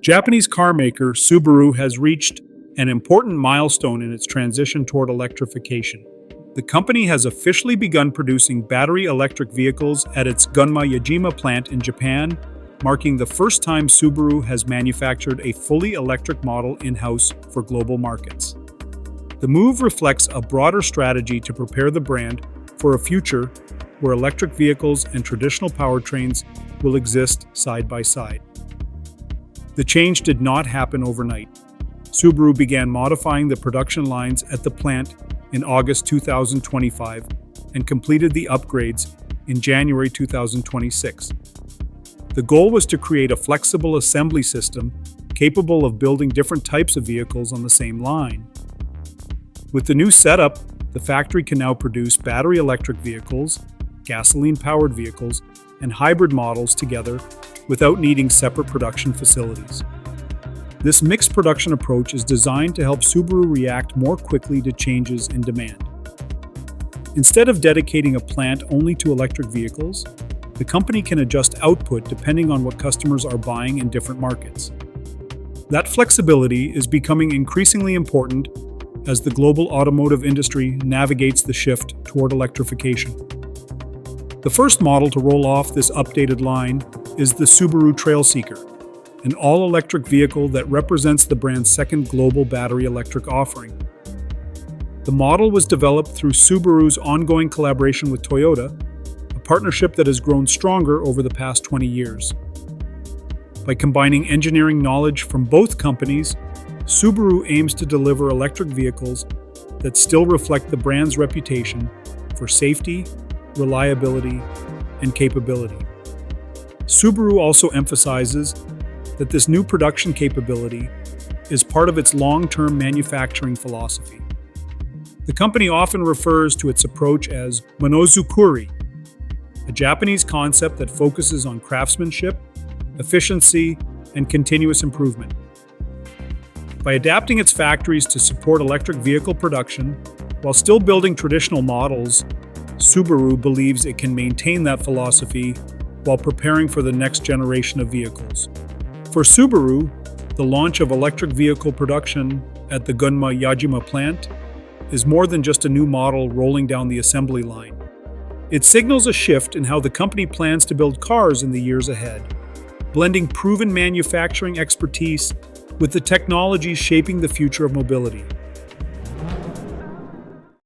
Japanese carmaker Subaru has reached an important milestone in its transition toward electrification. The company has officially begun producing battery electric vehicles at its Gunma Yajima Plant in Japan, marking the first time Subaru has manufactured a fully electric model in-house for global markets. The move reflects a broader strategy to prepare the brand for a future where electric vehicles and traditional powertrains will exist side by side. The change did not happen overnight. Subaru began modifying the production lines at the plant in August 2025 and completed the upgrades in January 2026. The goal was to create a flexible assembly system capable of building different types of vehicles on the same line. With the new setup, the factory can now produce battery electric vehicles, gasoline-powered vehicles, and hybrid models together without needing separate production facilities. This mixed production approach is designed to help Subaru react more quickly to changes in demand. Instead of dedicating a plant only to electric vehicles, the company can adjust output depending on what customers are buying in different markets. That flexibility is becoming increasingly important as the global automotive industry navigates the shift toward electrification. The first model to roll off this updated line is the Subaru Trailseeker, an all-electric vehicle that represents the brand's second global battery electric offering. The model was developed through Subaru's ongoing collaboration with Toyota, a partnership that has grown stronger over the past 20 years. By combining engineering knowledge from both companies, Subaru aims to deliver electric vehicles that still reflect the brand's reputation for safety, reliability, and capability. Subaru also emphasizes that this new production capability is part of its long-term manufacturing philosophy. The company often refers to its approach as Monosukuri, a Japanese concept that focuses on craftsmanship, efficiency, and continuous improvement. By adapting its factories to support electric vehicle production while still building traditional models, Subaru believes it can maintain that philosophy while preparing for the next generation of vehicles. For Subaru, the launch of electric vehicle production at the Gunma Yajima Plant is more than just a new model rolling down the assembly line. It signals a shift in how the company plans to build cars in the years ahead, blending proven manufacturing expertise with the technologies shaping the future of mobility.